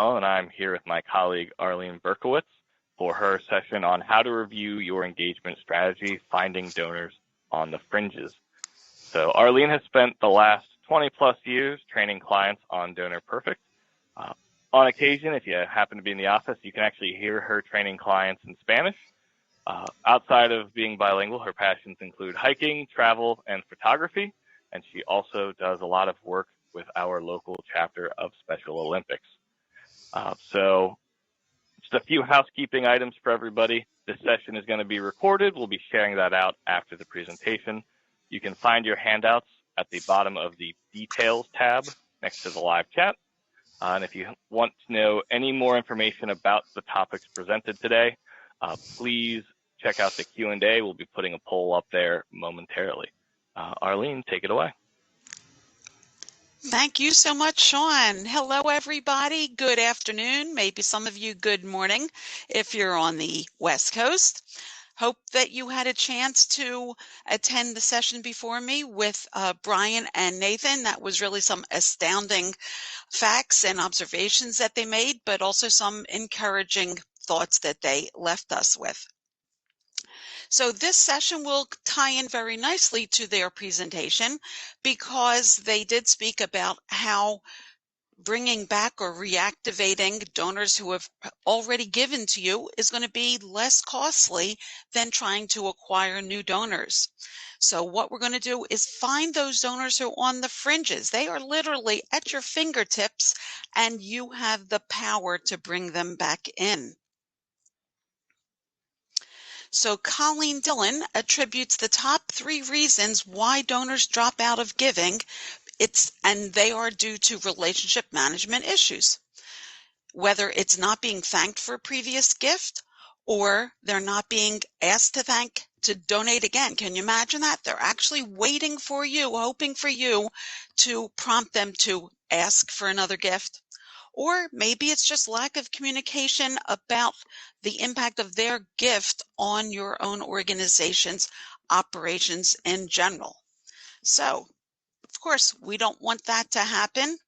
and I'm here with my colleague Arlene Berkowitz for her session on how to review your engagement strategy, finding donors on the fringes. So Arlene has spent the last 20 plus years training clients on Donor Perfect. On occasion, if you happen to be in the office, you can actually hear her training clients in Spanish. Outside of being bilingual, her passions include hiking, travel, and photography, and she also does a lot of work with our local chapter of Special Olympics. So just a few housekeeping items for everybody. This session is going to be recorded. We'll be sharing that out after the presentation. You can find your handouts at the bottom of the Details tab next to the live chat. And if you want to know any more information about the topics presented today, please check out the Q&A. We'll be putting a poll up there momentarily. Arlene, take it away. Thank you so much, Sean. Hello, everybody. Good afternoon. Maybe some of you good morning if you're on the West Coast. Hope that you had a chance to attend the session before me with Brian and Nathan. That was really some astounding facts and observations that they made, but also some encouraging thoughts that they left us with. So this session will tie in very nicely to their presentation because they did speak about how bringing back or reactivating donors who have already given to you is going to be less costly than trying to acquire new donors. So what we're going to do is find those donors who are on the fringes. They are literally at your fingertips, and you have the power to bring them back in. So Colleen Dillon attributes the top 3 reasons why donors drop out of giving. And they are due to relationship management issues, whether it's not being thanked for a previous gift or they're not being asked to donate again. Can you imagine that? They're actually waiting for you, hoping for you to prompt them to ask for another gift. Or maybe it's just lack of communication about the impact of their gift on your own organization's operations in general. So, of course, we don't want that to happen.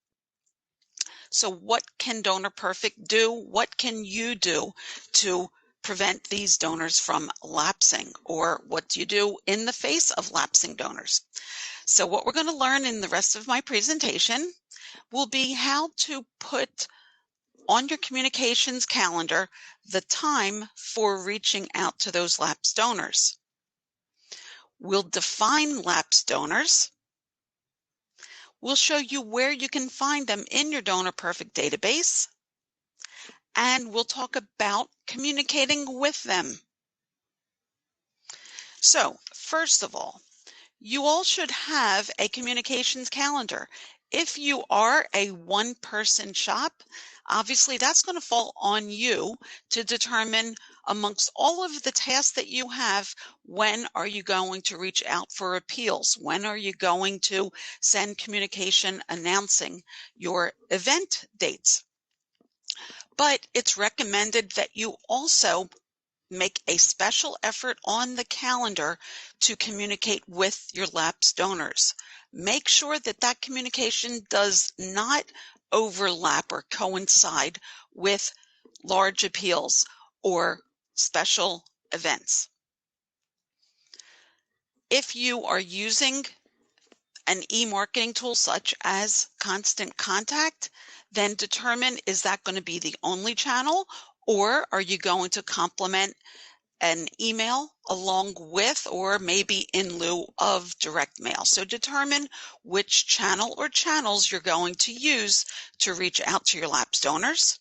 So what can Donor Perfect do? What can you do to prevent these donors from lapsing? Or what do you do in the face of lapsing donors? So what we're going to learn in the rest of my presentation will be how to put on your communications calendar the time for reaching out to those lapsed donors. We'll define lapsed donors. We'll show you where you can find them in your Donor Perfect database, and we'll talk about communicating with them. So, first of all, you all should have a communications calendar. If you are a one-person shop, obviously that's going to fall on you to determine amongst all of the tasks that you have, when are you going to reach out for appeals? When are you going to send communication announcing your event dates? But it's recommended that you also make a special effort on the calendar to communicate with your lapsed donors. Make sure that that communication does not overlap or coincide with large appeals or special events. If you are using an e-marketing tool such as Constant Contact, then determine, is that going to be the only channel, or are you going to complement an email along with, or maybe in lieu of, direct mail? So determine which channel or channels you're going to use to reach out to your lapsed donors.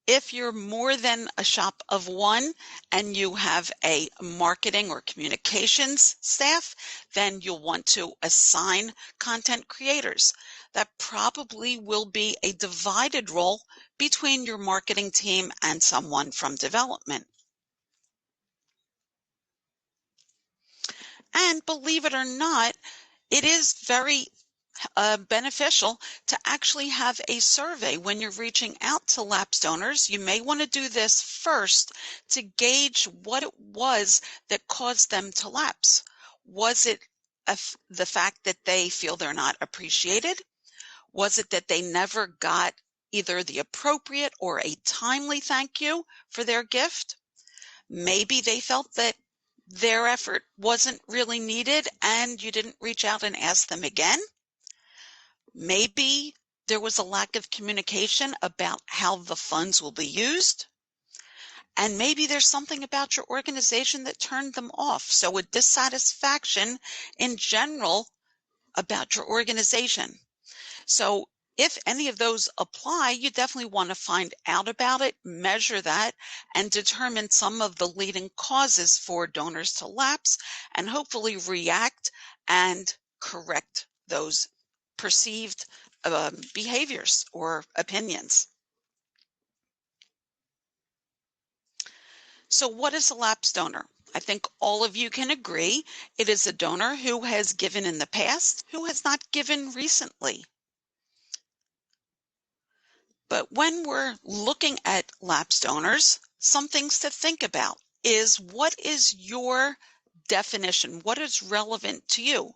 If you're more than a shop of one and you have a marketing or communications staff, then you'll want to assign content creators. That probably will be a divided role between your marketing team and someone from development. And believe it or not, it is very beneficial to actually have a survey when you're reaching out to lapsed donors. You may want to do this first to gauge what it was that caused them to lapse. Was it the fact that they feel they're not appreciated? Was it that they never got either the appropriate or a timely thank you for their gift? Maybe they felt that their effort wasn't really needed and you didn't reach out and ask them again. Maybe there was a lack of communication about how the funds will be used. And maybe there's something about your organization that turned them off. So a dissatisfaction in general about your organization. So if any of those apply, you definitely want to find out about it, measure that, and determine some of the leading causes for donors to lapse, and hopefully react and correct those perceived behaviors or opinions. So what is a lapsed donor? I think all of you can agree it is a donor who has given in the past, who has not given recently. But when we're looking at lapsed donors, some things to think about is, what is your definition? What is relevant to you?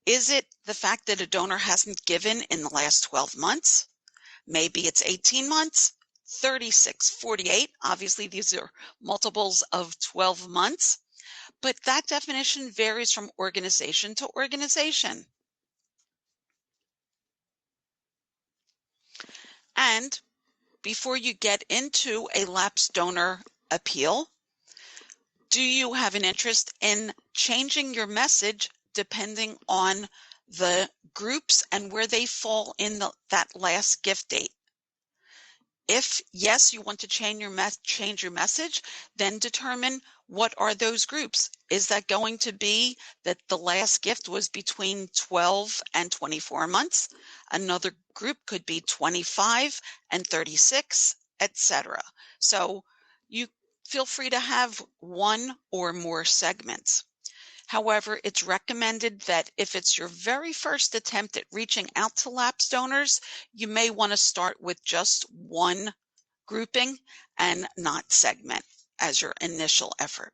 Is it the fact that a donor hasn't given in the last 12 months? Maybe it's 18 months, 36, 48. Obviously, these are multiples of 12 months, but that definition varies from organization to organization. And before you get into a lapsed donor appeal, do you have an interest in changing your message depending on the groups and where they fall in that last gift date? If yes, you want to change your message, then determine what are those groups. Is that going to be that the last gift was between 12 and 24 months? Another group could be 25 and 36, etc. So you feel free to have one or more segments. However, it's recommended that if it's your very first attempt at reaching out to lapsed donors, you may want to start with just one grouping and not segment as your initial effort.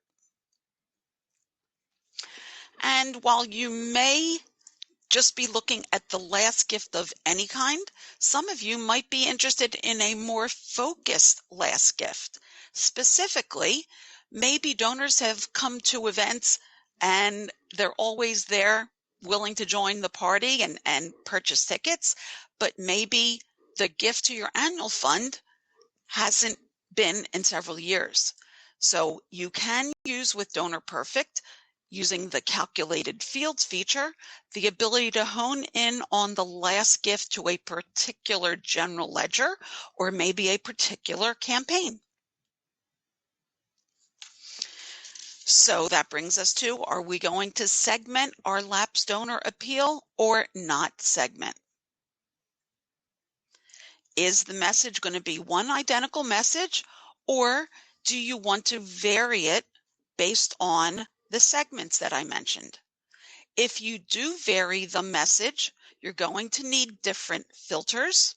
And while you may just be looking at the last gift of any kind, some of you might be interested in a more focused last gift. Specifically, maybe donors have come to events and they're always there willing to join the party and purchase tickets, but maybe the gift to your annual fund hasn't been in several years. So you can use with Donor Perfect, using the calculated fields feature, the ability to hone in on the last gift to a particular general ledger or maybe a particular campaign. So that brings us to, are we going to segment our lapsed donor appeal or not segment? Is the message going to be one identical message, or do you want to vary it based on the segments that I mentioned? If you do vary the message, you're going to need different filters,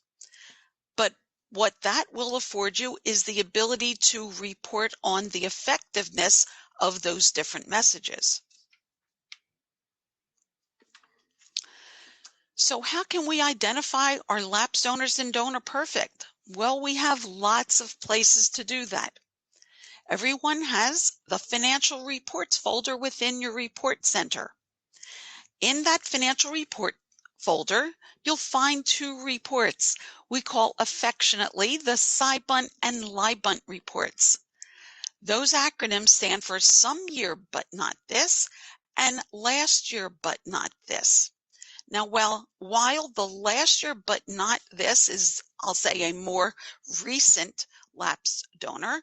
but what that will afford you is the ability to report on the effectiveness of those different messages. So how can we identify our lapsed donors in Donor Perfect? Well, we have lots of places to do that. Everyone has the financial reports folder within your report center. In that financial report folder, you'll find two reports we call affectionately the SciBunt and LIBunt reports. Those acronyms stand for some year but not this and last year but not this. Now, while the last year but not this is, I'll say, a more recent lapsed donor,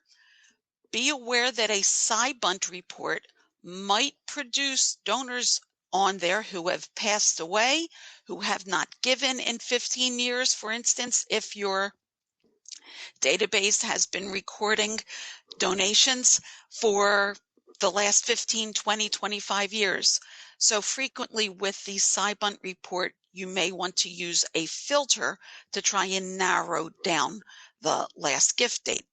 be aware that a SciBunt report might produce donors on there who have passed away, who have not given in 15 years. For instance, if your database has been recording donations for the last 15, 20, 25 years. So frequently with the SciBunt report, you may want to use a filter to try and narrow down the last gift date.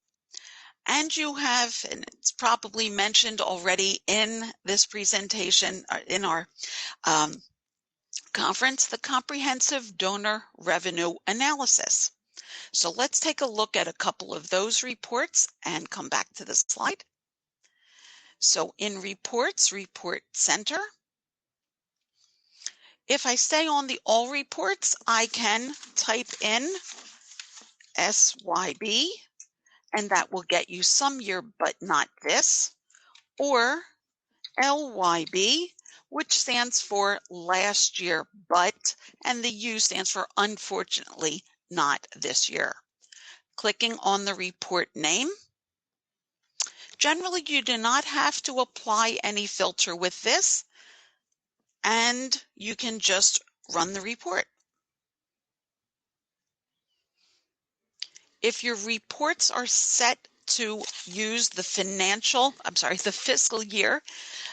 And you have, and it's probably mentioned already in this presentation, in our Conference, the Comprehensive Donor Revenue Analysis. So let's take a look at a couple of those reports and come back to the slide. So in reports, Report Center. If I stay on the all reports, I can type in SYB, and that will get you some year but not this, or LYB, which stands for last year but, and the U stands for unfortunately not this year. Clicking on the report name. Generally, you do not have to apply any filter with this, and you can just run the report. If your reports are set to use the fiscal year,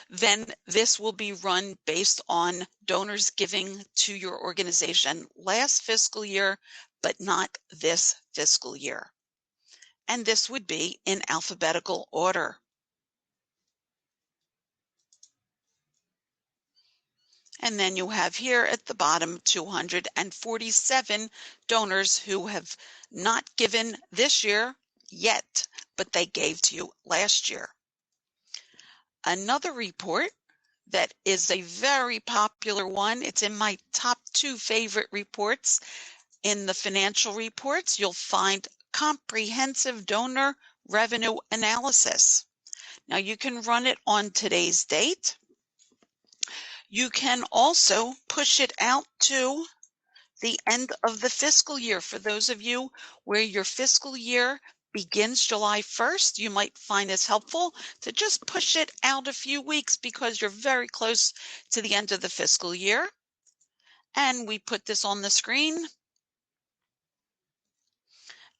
then this will be run based on donors giving to your organization last fiscal year, but not this fiscal year. And this would be in alphabetical order. And then you have here at the bottom 247 donors who have not given this year yet, but they gave to you last year. Another report that is a very popular one, it's in my top 2 favorite reports. In the financial reports, you'll find Comprehensive Donor Revenue Analysis. Now you can run it on today's date. You can also push it out to the end of the fiscal year. For those of you where your fiscal year begins July 1st, you might find this helpful to just push it out a few weeks because you're very close to the end of the fiscal year. And we put this on the screen.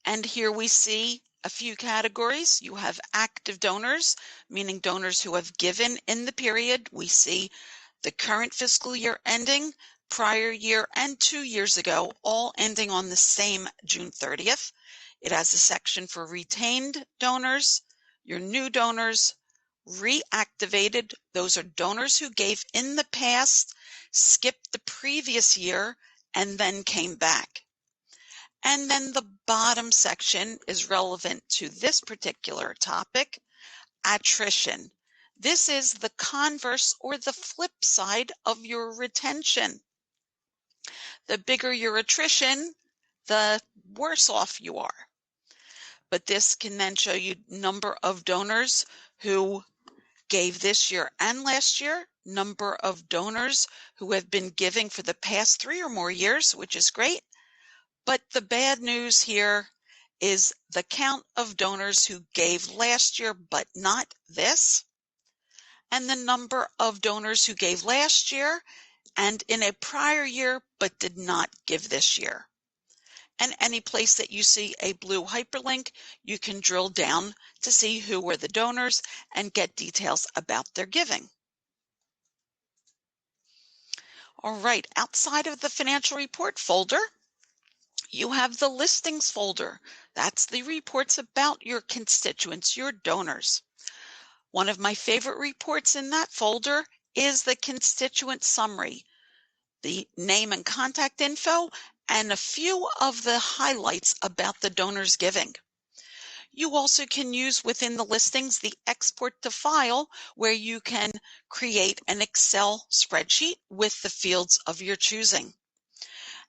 And here we see a few categories. You have active donors, meaning donors who have given in the period. We see the current fiscal year ending, prior year, and 2 years ago, all ending on the same June 30th. It has a section for retained donors, your new donors, reactivated. Those are donors who gave in the past, skipped the previous year, and then came back. And then the bottom section is relevant to this particular topic, attrition. This is the converse or the flip side of your retention. The bigger your attrition, the worse off you are. But this can then show you number of donors who gave this year and last year, number of donors who have been giving for the past 3 or more years, which is great. But the bad news here is the count of donors who gave last year but not this, and the number of donors who gave last year and in a prior year but did not give this year. And any place that you see a blue hyperlink, you can drill down to see who were the donors and get details about their giving. All right, outside of the financial report folder, you have the listings folder. That's the reports about your constituents, your donors. One of my favorite reports in that folder is the Constituent Summary, the name and contact info, and a few of the highlights about the donors giving. You also can use within the listings the export to file, where you can create an Excel spreadsheet with the fields of your choosing.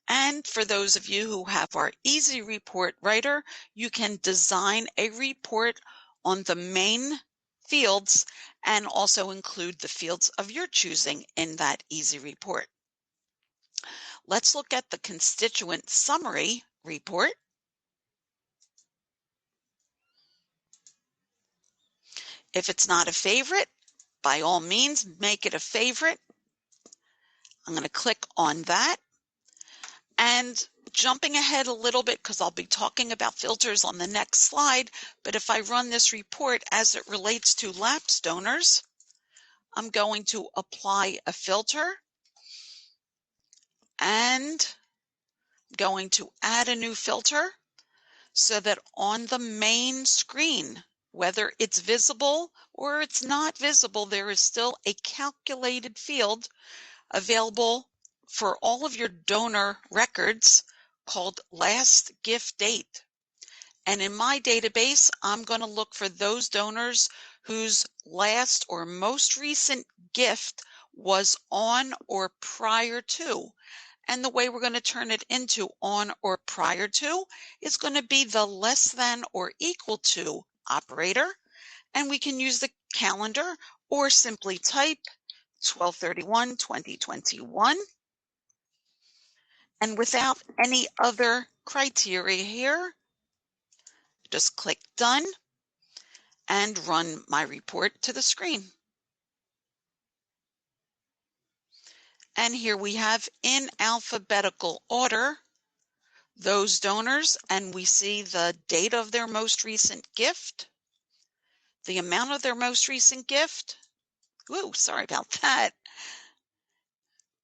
And for those of you who have our Easy Report Writer, you can design a report on the main fields and also include the fields of your choosing in that Easy Report. Let's look at the Constituent Summary report. If it's not a favorite, by all means, make it a favorite. I'm going to click on that. And jumping ahead a little bit, because I'll be talking about filters on the next slide, but if I run this report as it relates to lapse donors, I'm going to apply a filter and I'm going to add a new filter so that on the main screen, whether it's visible or it's not visible, there is still a calculated field available for all of your donor records called last gift date. And in my database, I'm going to look for those donors whose last or most recent gift was on or prior to. And the way we're going to turn it into on or prior to is going to be the less than or equal to operator. And we can use the calendar or simply type 12/31/2021. And without any other criteria here, just click done and run my report to the screen. And here we have in alphabetical order those donors, and we see the date of their most recent gift, the amount of their most recent gift. Ooh, sorry about that.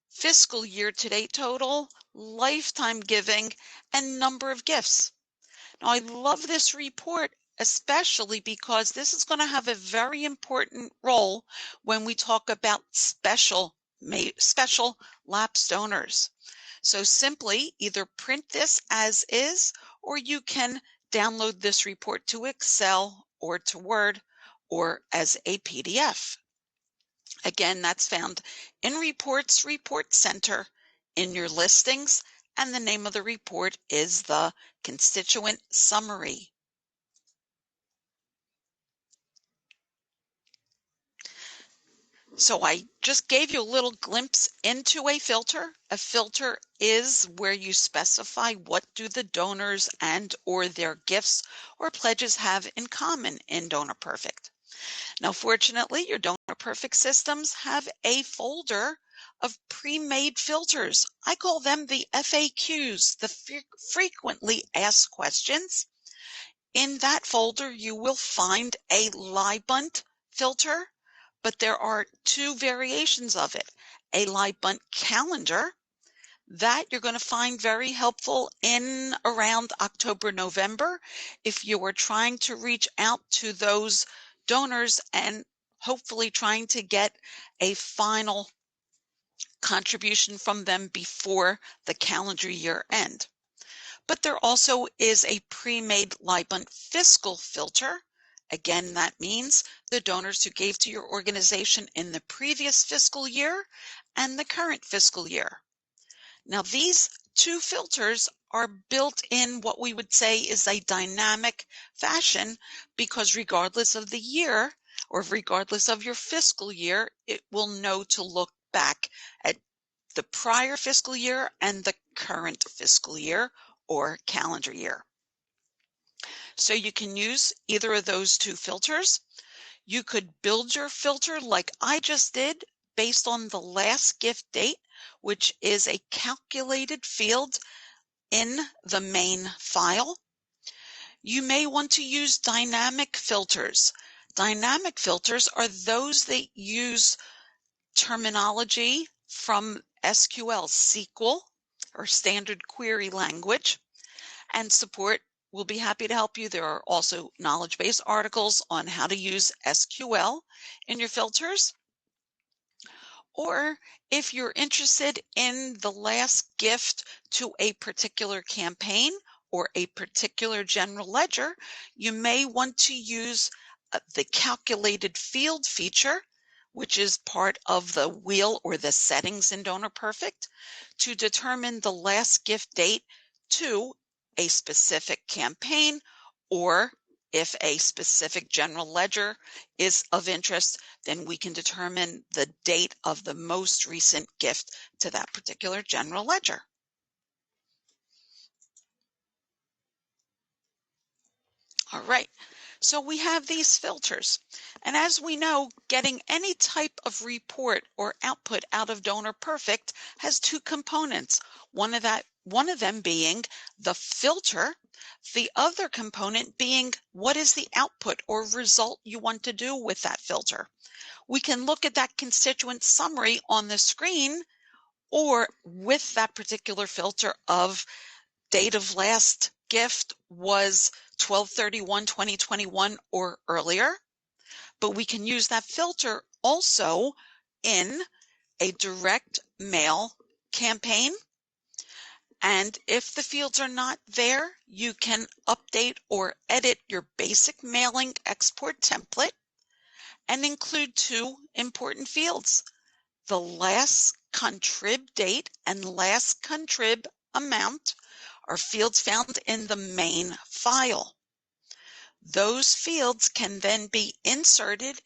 Fiscal year to date total, lifetime giving, and number of gifts. Now, I love this report, especially because this is going to have a very important role when we talk about special lapse donors. So simply either print this as is, or you can download this report to Excel or to Word or as a PDF. Again, that's found in Reports Report Center in your listings, and the name of the report is the Constituent Summary. So I just gave you a little glimpse into a filter. A filter is where you specify what do the donors and or their gifts or pledges have in common in DonorPerfect. Now, fortunately, your DonorPerfect systems have a folder of pre-made filters. I call them the FAQs, the frequently asked questions. In that folder, you will find a LIBUNT filter, but there are two variations of it. A LIBUNT calendar that you're going to find very helpful in around October, November, if you are trying to reach out to those donors and hopefully trying to get a final contribution from them before the calendar year end. But there also is a pre-made LIBUNT fiscal filter. Again, that means the donors who gave to your organization in the previous fiscal year and the current fiscal year. Now, these two filters are built in what we would say is a dynamic fashion, because regardless of the year or regardless of your fiscal year, it will know to look back at the prior fiscal year and the current fiscal year or calendar year. So you can use either of those two filters. You could build your filter like I just did based on the last gift date, which is a calculated field in the main file. You may want to use dynamic filters. Dynamic filters are those that use terminology from SQL or standard query language, and support will be happy to help you. There are also knowledge-based articles on how to use SQL in your filters. Or if you're interested in the last gift to a particular campaign or a particular general ledger, you may want to use the calculated field feature, which is part of the wheel or the settings in DonorPerfect, to determine the last gift date to a specific campaign, or if a specific general ledger is of interest, then we can determine the date of the most recent gift to that particular general ledger. All right, so we have these filters. And as we know, getting any type of report or output out of DonorPerfect has two components. One of them being the filter, the other component being what is the output or result you want to do with that filter. We can look at that constituent summary on the screen, or with that particular filter of date of last gift was 12/31/2021 or earlier. But we can use that filter also in a direct mail campaign. And if the fields are not there, you can update or edit your basic mailing export template and include two important fields: the last contrib date and last contrib amount are fields found in the main file. Those fields can then be inserted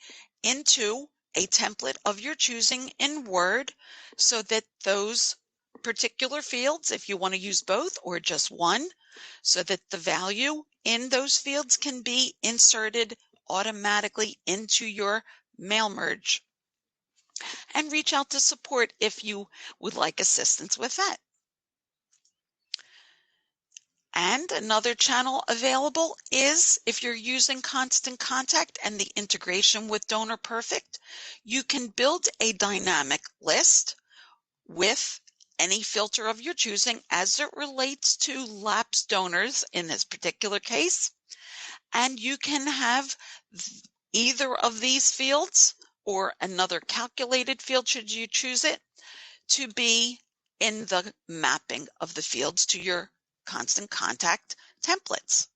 into a template of your choosing in Word so that those particular fields, if you want to use both or just one, so that the value in those fields can be inserted automatically into your mail merge. And reach out to support if you would like assistance with that. And another channel available is if you're using Constant Contact and the integration with Donor Perfect, you can build a dynamic list with any filter of your choosing as it relates to lapsed donors in this particular case. And you can have either of these fields or another calculated field, should you choose it, to be in the mapping of the fields to your Constant Contact templates.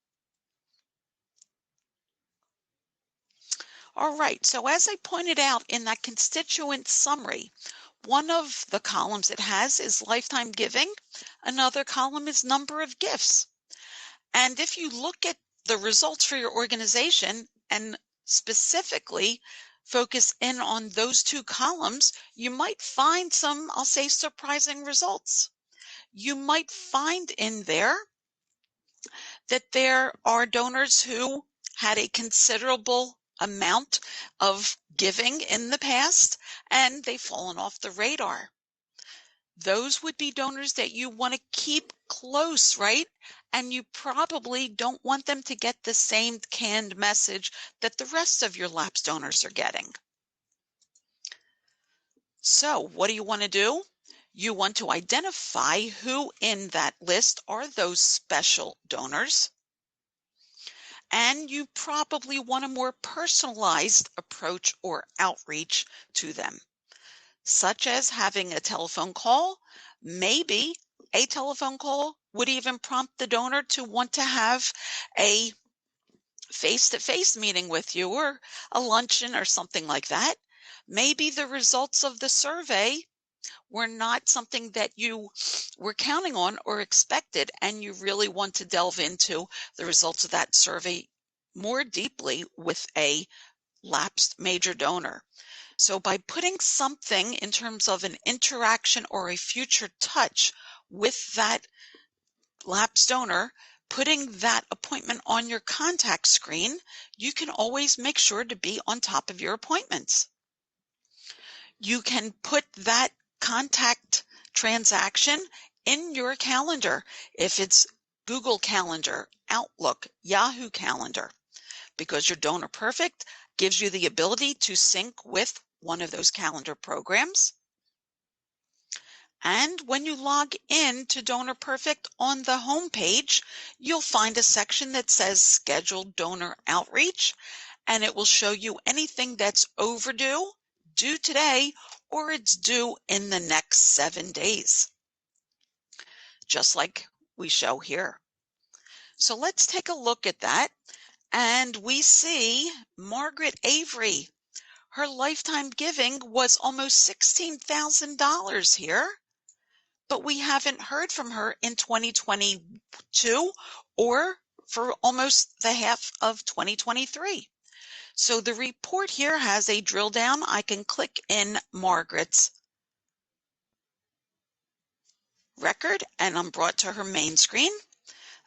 All right, so as I pointed out in that constituent summary, one of the columns it has is lifetime giving. Another column is number of gifts. And if you look at the results for your organization and specifically focus in on those two columns, you might find some, I'll say, surprising results. You might find in there that there are donors who had a considerable amount of giving in the past and they've fallen off the radar. Those would be donors that you want to keep close, right? And you probably don't want them to get the same canned message that the rest of your lapse donors are getting. So what do you want to do? You want to identify who in that list are those special donors. And you probably want a more personalized approach or outreach to them, such as having a telephone call. Maybe a telephone call would even prompt the donor to want to have a face-to-face meeting with you or a luncheon or something like that. Maybe the results of the survey were not something that you were counting on or expected, and you really want to delve into the results of that survey more deeply with a lapsed major donor. So by putting something in terms of an interaction or a future touch with that lapsed donor, putting that appointment on your contact screen, you can always make sure to be on top of your appointments. You can put that contact transaction in your calendar, if it's Google Calendar, Outlook, Yahoo Calendar, because your Donor Perfect gives you the ability to sync with one of those calendar programs. And when you log in to Donor Perfect on the home page, you'll find a section that says Scheduled Donor Outreach, and it will show you anything that's overdue, due today, or it's due in the next 7 days, just like we show here. So let's take a look at that. And we see Margaret Avery. Her lifetime giving was almost $16,000 here, but we haven't heard from her in 2022 or for almost the half of 2023. So the report here has a drill down. I can click in Margaret's record and I'm brought to her main screen.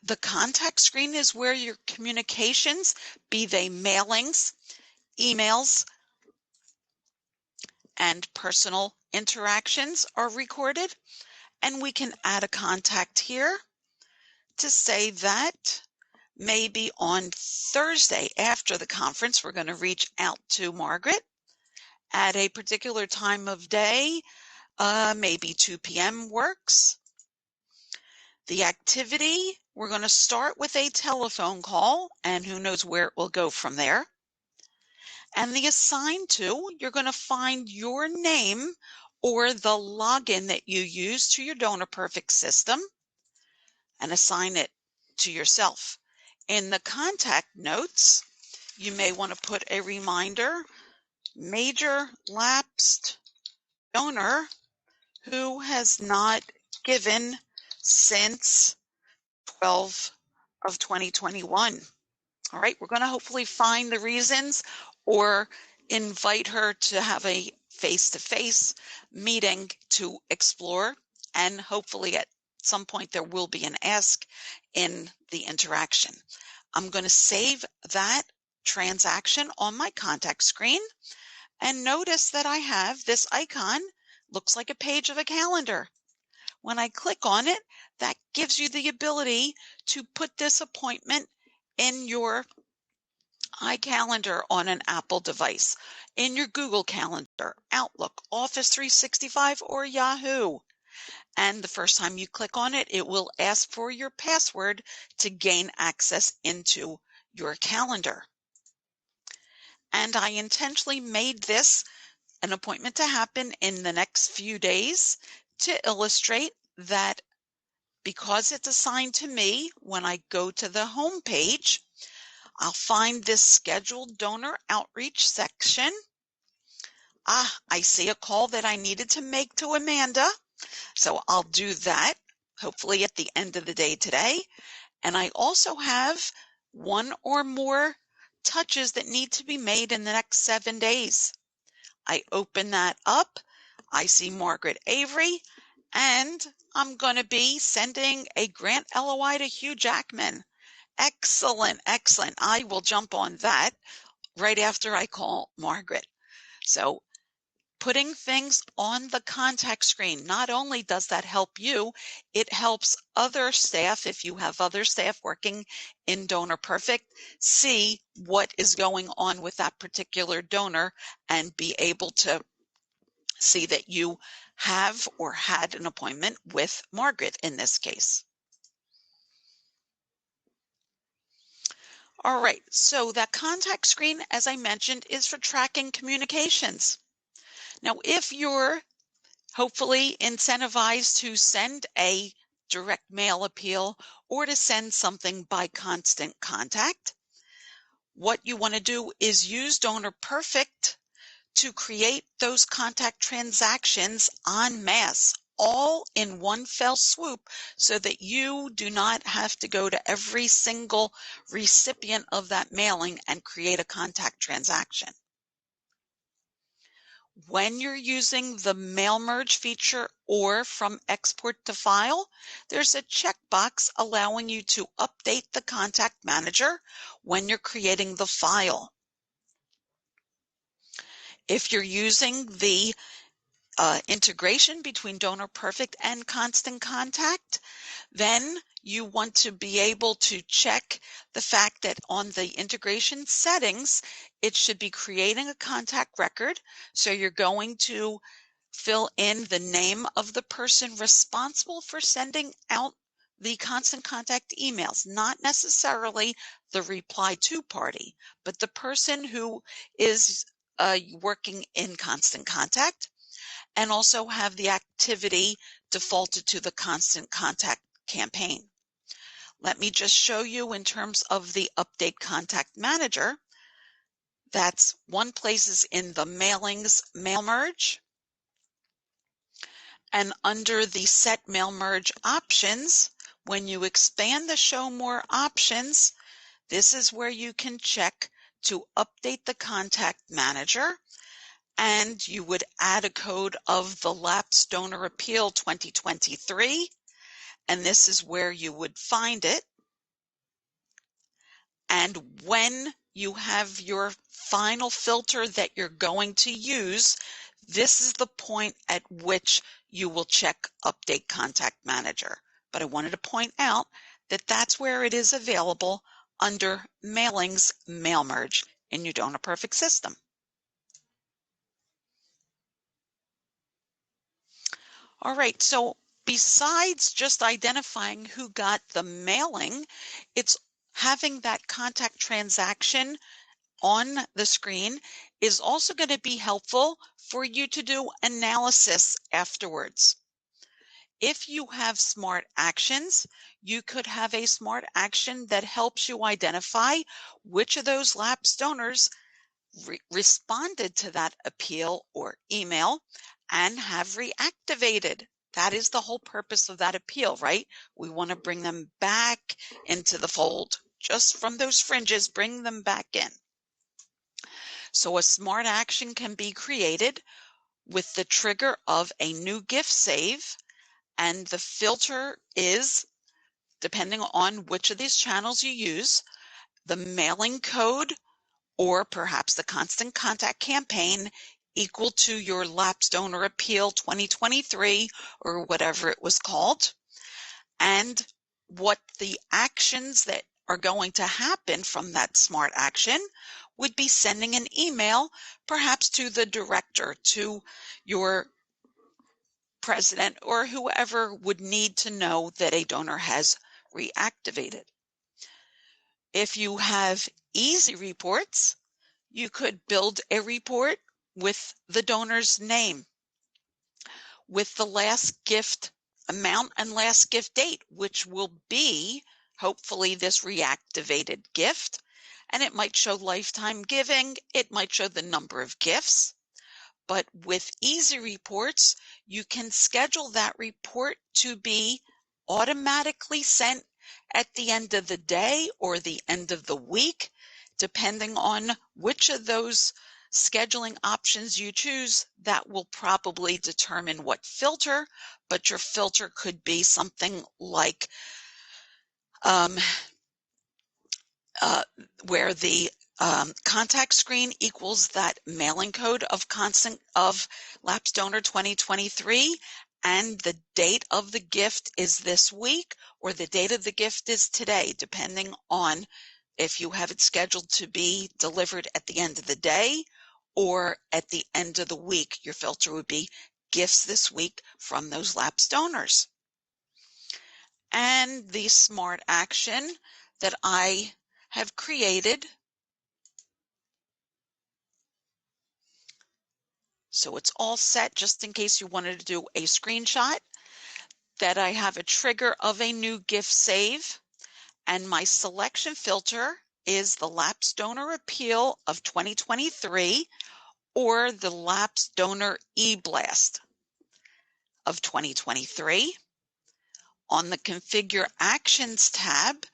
The contact screen is where your communications, be they mailings, emails, and personal interactions, are recorded. And we can add a contact here to say that maybe on Thursday after the conference, we're going to reach out to Margaret at a particular time of day, maybe 2 p.m. works. The activity, we're going to start with a telephone call, and who knows where it will go from there. And the assigned to, you're going to find your name or the login that you use to your Donor Perfect system and assign it to yourself. In the contact notes, you may want to put a reminder, major lapsed donor who has not given since 12 of 2021. All right, we're going to hopefully find the reasons or invite her to have a face-to-face meeting to explore, and hopefully at some point there will be an ask in the interaction. I'm going to save that transaction on my contact screen, and notice that I have this icon, looks like a page of a calendar. When I click on it, that gives you the ability to put this appointment in your iCalendar on an Apple device, in your Google Calendar, Outlook, Office 365, or Yahoo. And the first time you click on it, it will ask for your password to gain access into your calendar. And I intentionally made this an appointment to happen in the next few days to illustrate that because it's assigned to me, when I go to the home page, I'll find this scheduled donor outreach section. I see a call that I needed to make to Amanda, so I'll do that hopefully at the end of the day today. And I also have one or more touches that need to be made in the next 7 days. I open that up, I see Margaret Avery, and I'm going to be sending a grant LOI to Hugh Jackman. Excellent, excellent. I will jump on that right after I call Margaret. So putting things on the contact screen, not only does that help you, it helps other staff, if you have other staff working in Donor Perfect, see what is going on with that particular donor and be able to see that you have or had an appointment with Margaret in this case. All right, so that contact screen, as I mentioned, is for tracking communications. Now, if you're hopefully incentivized to send a direct mail appeal or to send something by constant contact, what you want to do is use Donor Perfect to create those contact transactions en masse, all in one fell swoop, so that you do not have to go to every single recipient of that mailing and create a contact transaction. When you're using the mail merge feature or from export to file, there's a checkbox allowing you to update the contact manager when you're creating the file. If you're using the integration between Donor Perfect and Constant Contact, then you want to be able to check the fact that on the integration settings, it should be creating a contact record. So you're going to fill in the name of the person responsible for sending out the constant contact emails, not necessarily the reply to party, but the person who is working in constant contact, and also have the activity defaulted to the constant contact campaign. Let me just show you in terms of the update contact manager. That's one place is in the mailings mail merge. And under the set mail merge options, when you expand the show more options, this is where you can check to update the contact manager. And you would add a code of the Lapse Donor Appeal 2023, and this is where you would find it. And when you have your final filter that you're going to use, this is the point at which you will check Update Contact Manager. But I wanted to point out that that's where it is available under Mailings Mail Merge in your Donor Perfect system. All right, so besides just identifying who got the mailing, it's having that contact transaction on the screen is also going to be helpful for you to do analysis afterwards. If you have smart actions, you could have a smart action that helps you identify which of those lapsed donors responded to that appeal or email and have reactivated. That is the whole purpose of that appeal, right? We want to bring them back into the fold. Just from those fringes, bring them back in. So a smart action can be created with the trigger of a new gift save, and the filter is, depending on which of these channels you use, the mailing code or perhaps the constant contact campaign equal to your Lapse Donor Appeal 2023 or whatever it was called, and what the actions that are going to happen from that smart action would be sending an email perhaps to the director, to your president, or whoever would need to know that a donor has reactivated. If you have easy reports, you could build a report with the donor's name, with the last gift amount and last gift date, which will be hopefully this reactivated gift. And it might show lifetime giving, it might show the number of gifts. But with easy reports, you can schedule that report to be automatically sent at the end of the day or the end of the week, depending on which of those scheduling options you choose. That will probably determine what filter, but your filter could be something like where the contact screen equals that mailing code of Lapse Donor 2023, and the date of the gift is this week, or the date of the gift is today, depending on if you have it scheduled to be delivered at the end of the day or at the end of the week. Your filter would be gifts this week from those lapsed donors. And the smart action that I have created, so it's all set just in case you wanted to do a screenshot, that I have a trigger of a new gift save, and my selection filter is the Lapse Donor Appeal of 2023 or the Lapse Donor E-Blast of 2023. On the Configure Actions tab,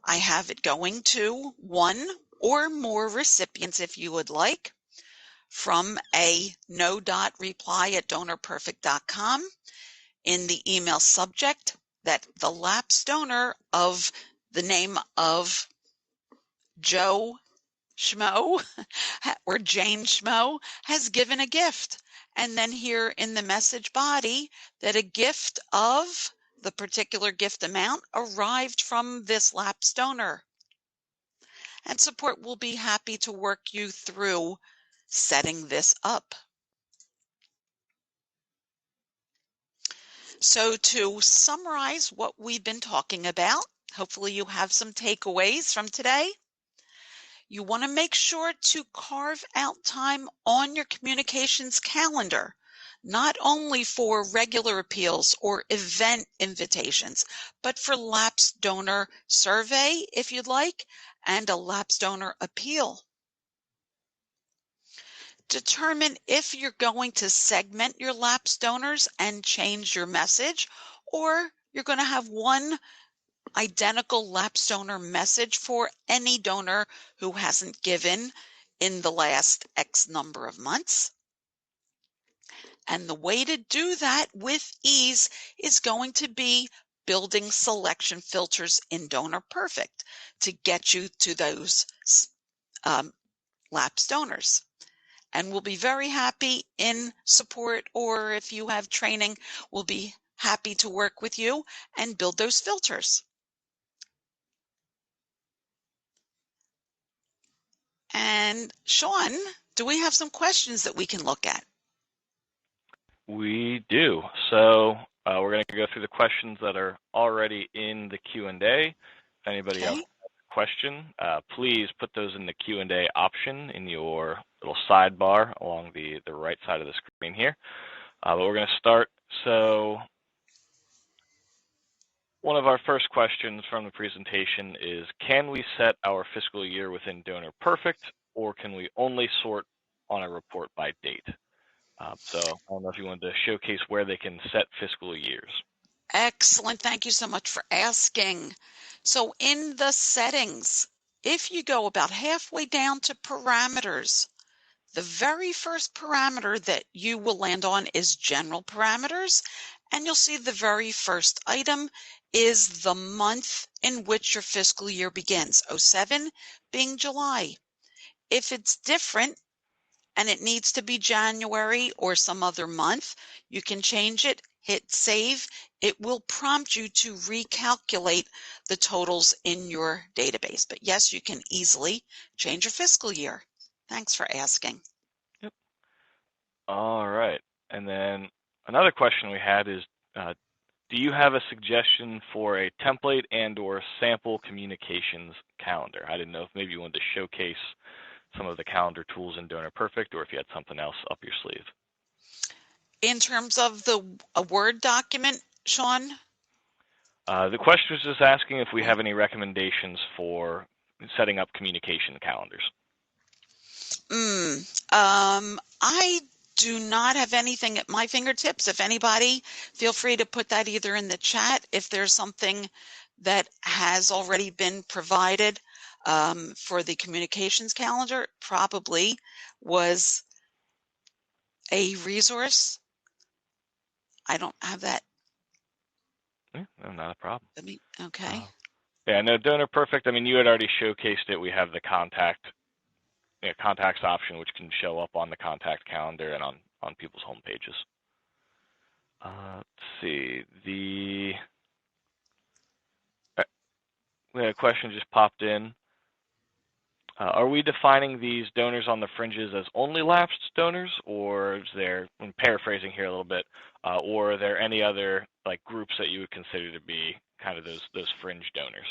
I have it going to one or more recipients, if you would like, from a no.reply@donorperfect.com. In the email subject, that the lapsed donor of the name of Joe Schmo or Jane Schmo has given a gift. And then here in the message body, that a gift of the particular gift amount arrived from this lapsed donor. And support will be happy to work you through setting this up. So to summarize what we've been talking about, hopefully you have some takeaways from today. You want to make sure to carve out time on your communications calendar, not only for regular appeals or event invitations, but for lapsed donor survey, if you'd like, and a lapsed donor appeal. Determine if you're going to segment your lapsed donors and change your message, or you're going to have one identical lapsed donor message for any donor who hasn't given in the last X number of months. And the way to do that with ease is going to be building selection filters in Donor Perfect to get you to those lapsed donors. And we'll be very happy in support, or if you have training, we'll be happy to work with you and build those filters. And Sean, do we have some questions that we can look at? We do. So we're going to go through the questions that are already in the Q&A. If anybody else has question, please put those in the Q&A option in your little sidebar along the right side of the screen here. But we're going to start. So one of our first questions from the presentation is, can we set our fiscal year within Donor Perfect, or can we only sort on a report by date? So I don't know if you wanted to showcase where they can set fiscal years. Excellent. Thank you so much for asking. So in the settings, if you go about halfway down to parameters, the very first parameter that you will land on is general parameters, and you'll see the very first item is the month in which your fiscal year begins, 07 being July. If it's different and it needs to be January or some other month, you can change it, hit save. It will prompt you to recalculate the totals in your database. But yes, you can easily change your fiscal year. Thanks for asking. Yep. All right. And then another question we had is, do you have a suggestion for a template and or sample communications calendar? I didn't know if maybe you wanted to showcase some of the calendar tools in Donor Perfect, or if you had something else up your sleeve. In terms of a Word document, Sean? The question was just asking if we have any recommendations for setting up communication calendars. I do not have anything at my fingertips. If anybody, feel free to put that either in the chat if there's something that has already been provided for the communications calendar. It probably was a resource. I don't have that. Yeah, no, not a problem. Okay. Yeah, no, Donor Perfect, I mean, you had already showcased it. We have the contacts option, which can show up on the contact calendar and on people's home pages. Let's see, we had a question just popped in. Are we defining these donors on the fringes as only lapsed donors, or is there, I'm paraphrasing here a little bit, or are there any other like groups that you would consider to be kind of those fringe donors?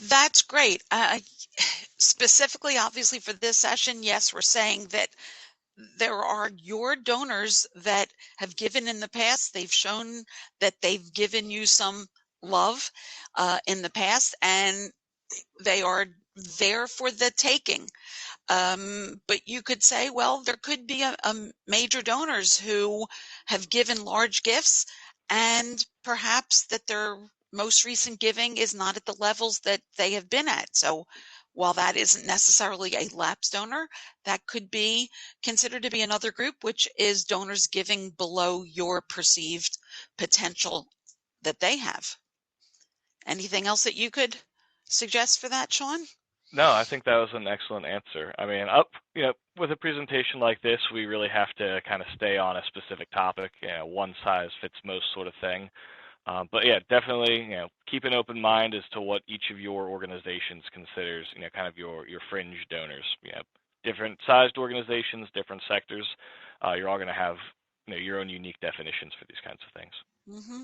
That's great. Specifically, obviously for this session, yes, we're saying that there are your donors that have given in the past. They've shown that they've given you some love in the past, and they are there for the taking. But you could say, well, there could be a major donors who have given large gifts, and perhaps that their most recent giving is not at the levels that they have been at. So while that isn't necessarily a lapse donor, that could be considered to be another group, which is donors giving below your perceived potential that they have. Anything else that you could suggest for that, Sean? No, I think that was an excellent answer. I mean, with a presentation like this, we really have to kind of stay on a specific topic, one size fits most sort of thing. But yeah, definitely, keep an open mind as to what each of your organizations considers, kind of your fringe donors. Different sized organizations, different sectors, you're all going to have, your own unique definitions for these kinds of things. Mm-hmm.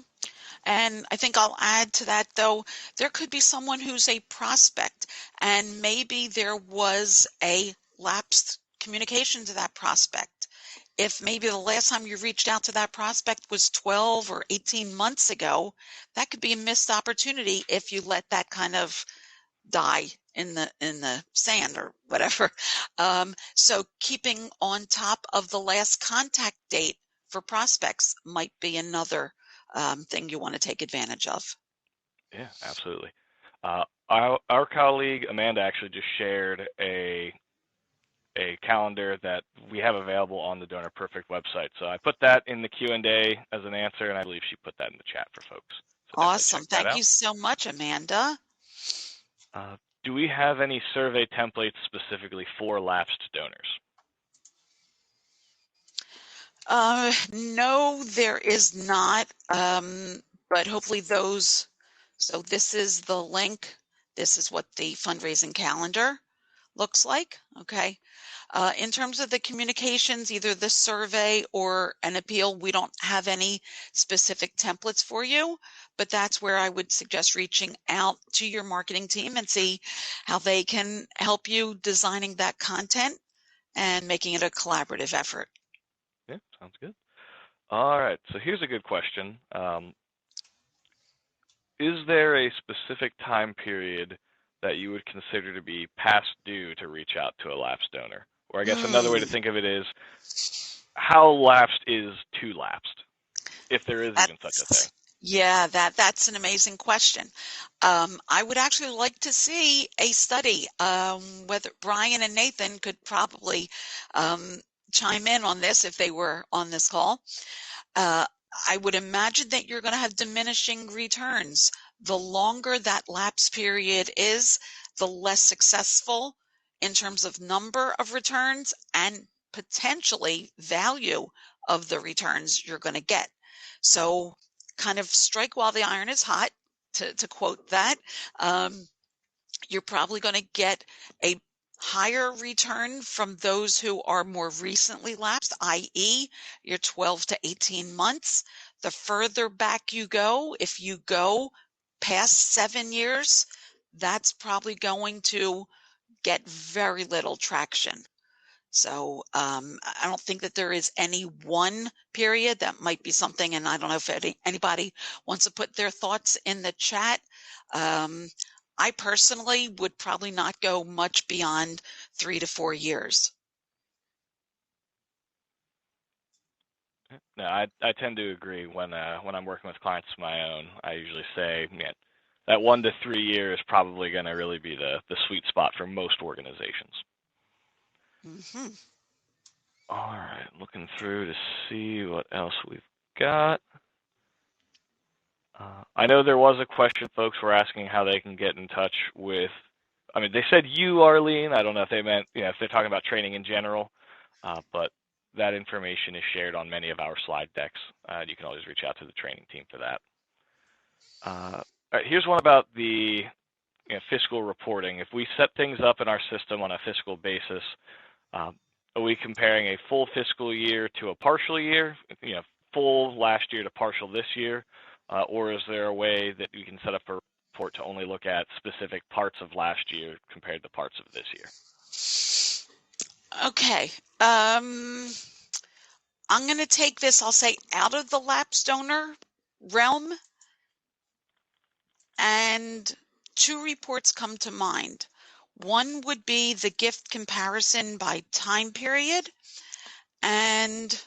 And I think I'll add to that, though, there could be someone who's a prospect, and maybe there was a lapsed communication to that prospect. If maybe the last time you reached out to that prospect was 12 or 18 months ago, that could be a missed opportunity if you let that kind of die in the sand or whatever. So keeping on top of the last contact date for prospects might be another thing you want to take advantage of. Yeah, absolutely. Our colleague Amanda actually just shared a calendar that we have available on the Donor Perfect website. So I put that in the Q&A as an answer, and I believe she put that in the chat for folks. So awesome. Thank you so much, Amanda. Do we have any survey templates specifically for lapsed donors? No, there is not, but hopefully those, so this is the link. This is what the fundraising calendar looks like. Okay. In terms of the communications, either the survey or an appeal, we don't have any specific templates for you, but that's where I would suggest reaching out to your marketing team and see how they can help you designing that content and making it a collaborative effort. Yeah, sounds good. All right, so here's a good question. Is there a specific time period that you would consider to be past due to reach out to a lapsed donor? Or I guess another way to think of it is, how lapsed is too lapsed, if there is even such a thing? Yeah, that's an amazing question. I would actually like to see a study. Whether Brian and Nathan could probably chime in on this if they were on this call. I would imagine that you're going to have diminishing returns. The longer that lapse period is, the less successful in terms of number of returns and potentially value of the returns you're going to get. So kind of strike while the iron is hot, to quote that. You're probably going to get a higher return from those who are more recently lapsed, i.e. your 12 to 18 months. The further back you go, if you go past 7 years, that's probably going to get very little traction. So I don't think that there is any one period. That might be something, and I don't know if anybody wants to put their thoughts in the chat. I personally would probably not go much beyond 3 to 4 years. No, I tend to agree. When I'm working with clients of my own, I usually say, man, that 1 to 3 years is probably going to really be the sweet spot for most organizations. Mm-hmm. All right, looking through to see what else we've got. I know there was a question folks were asking how they can get in touch with, I mean, they said you, Arlene. I don't know if they meant, if they're talking about training in general, but that information is shared on many of our slide decks. You can always reach out to the training team for that. All right, here's one about the fiscal reporting. If we set things up in our system on a fiscal basis, are we comparing a full fiscal year to a partial year, full last year to partial this year? Or is there a way that we can set up a report to only look at specific parts of last year compared to parts of this year? Okay. I'm going to take this, I'll say, out of the lapsed donor realm. And 2 reports come to mind. One would be the gift comparison by time period, and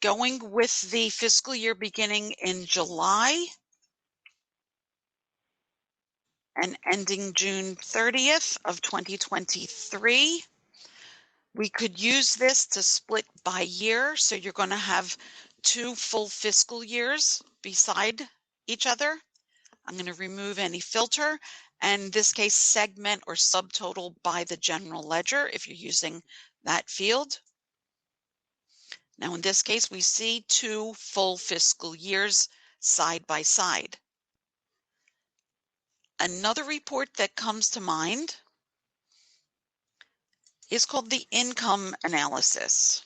going with the fiscal year beginning in July and ending June 30th of 2023. We could use this to split by year, so you're going to have 2 full fiscal years beside each other. I'm going to remove any filter, and in this case, segment or subtotal by the general ledger if you're using that field. Now, in this case, we see 2 full fiscal years side by side. Another report that comes to mind is called the income analysis.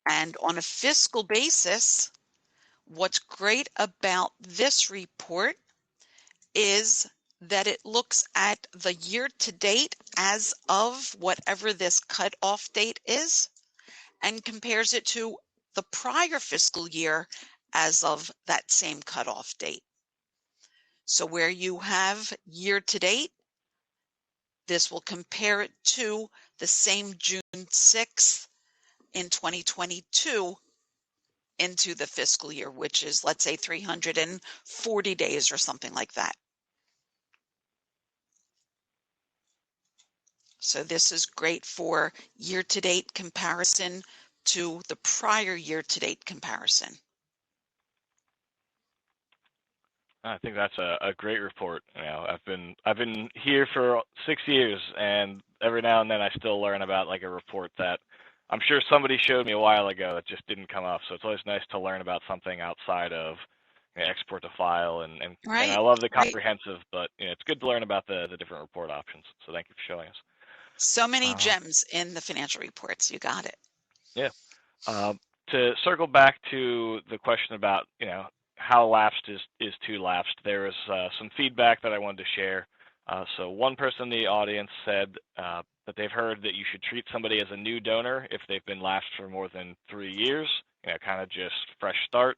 And on a fiscal basis, what's great about this report is that it looks at the year to date as of whatever this cutoff date is and compares it to the prior fiscal year as of that same cutoff date. So where you have year to date, this will compare it to the same June 6th in 2022 into the fiscal year, which is, let's say, 340 days or something like that. So this is great for year-to-date comparison to the prior year-to-date comparison. I think that's a great report. I've been here for 6 years, and every now and then I still learn about like a report that I'm sure somebody showed me a while ago that just didn't come up. So it's always nice to learn about something outside of export to file, and I Right, love the right. comprehensive, but it's good to learn about the different report options. So thank you for showing us. So many Uh, gems in the financial reports. You got it. yeah. To circle back to the question about how lapsed is too lapsed, there is some feedback that I wanted to share. So one person in the audience said that they've heard that you should treat somebody as a new donor if they've been lapsed for more than 3 years, kind of just fresh start.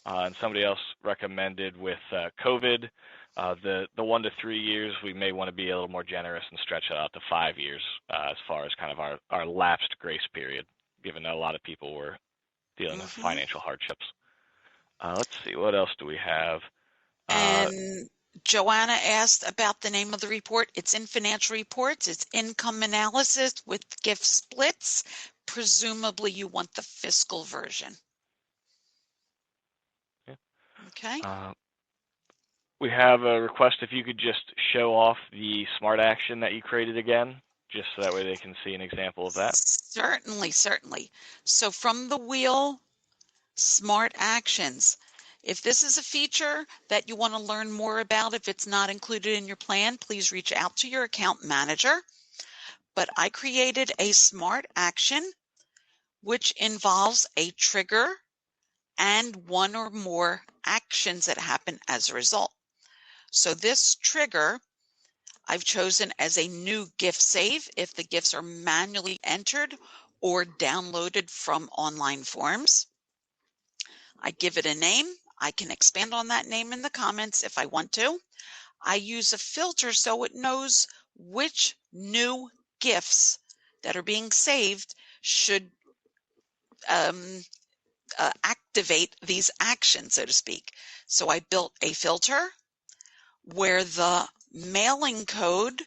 And somebody else recommended with COVID, the 1 to 3 years, we may want to be a little more generous and stretch it out to 5 years as far as kind of our lapsed grace period, given that a lot of people were dealing with Hmm. financial hardships. Let's see, what else do we have? And Joanna asked about the name of the report. It's in financial reports. It's income analysis with gift splits. Presumably you want the fiscal version. Yeah. Okay. We have a request if you could just show off the smart action that you created again, just so that way they can see an example of that. Certainly, certainly. So from the wheel, smart actions. If this is a feature that you want to learn more about, if it's not included in your plan, please reach out to your account manager. But I created a smart action which involves a trigger and one or more actions that happen as a result. So this trigger I've chosen as a new gift save if the gifts are manually entered or downloaded from online forms. I give it a name. I can expand on that name in the comments if I want to. I use a filter so it knows which new gifts that are being saved should activate these actions, so to speak. So I built a filter where the mailing code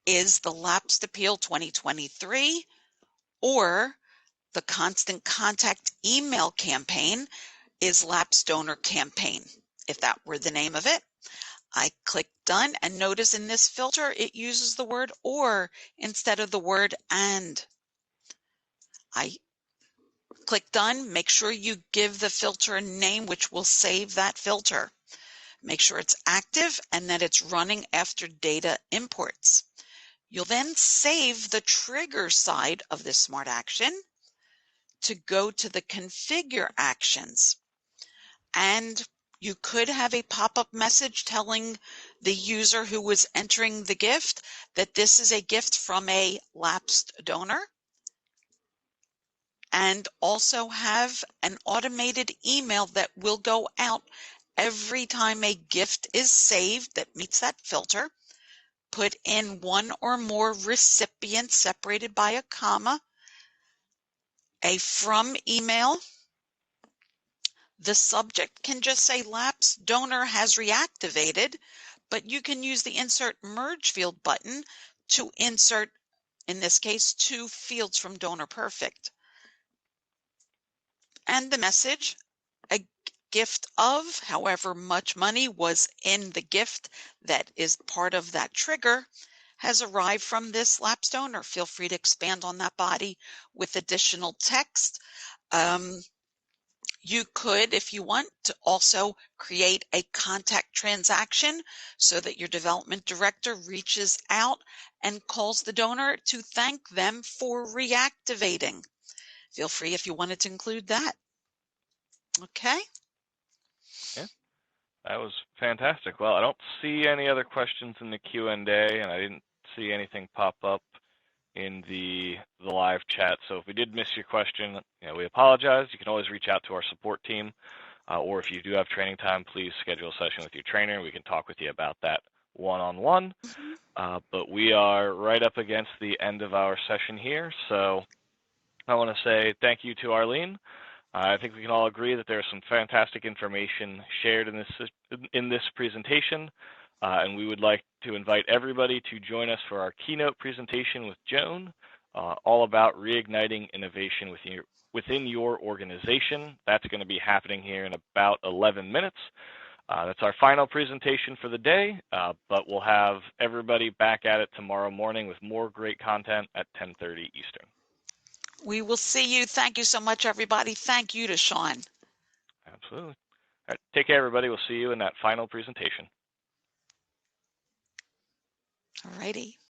is the Lapsed Appeal 2023, or the Constant Contact email campaign is Lapsed Donor Campaign, if that were the name of it. I click done, and notice in this filter it uses the word or instead of the word and. I click done. Make sure you give the filter a name which will save that filter. Make sure it's active and that it's running after data imports. You'll then save the trigger side of this smart action to go to the configure actions. And you could have a pop-up message telling the user who was entering the gift that this is a gift from a lapsed donor, and also have an automated email that will go out every time a gift is saved that meets that filter. Put in one or more recipients separated by a comma, a from email. The subject can just say lapse donor has reactivated, but you can use the insert merge field button to insert, in this case, 2 fields from Donor Perfect. And the message, a gift of however much money was in the gift that is part of that trigger, has arrived from this lapsed donor. Feel free to expand on that body with additional text. You could, if you want, to also create a contact transaction so that your development director reaches out and calls the donor to thank them for reactivating. Feel free if you wanted to include that. Okay. Yeah, that was fantastic. Well, I don't see any other questions in the Q&A, and I didn't see anything pop up in the live chat. So if we did miss your question, we apologize. You can always reach out to our support team, or if you do have training time, please schedule a session with your trainer. We can talk with you about that one-on-one. But we are right up against the end of our session here. So I want to say thank you to Arlene. I think we can all agree that there's some fantastic information shared in this presentation, and we would like to invite everybody to join us for our keynote presentation with Joan, all about reigniting innovation within your organization. That's going to be happening here in about 11 minutes. That's our final presentation for the day, but we'll have everybody back at it tomorrow morning with more great content at 10:30 Eastern. We will see you. Thank you so much, everybody. Thank you to Sean. Absolutely. All right, take care, everybody. We'll see you in that final presentation. All righty.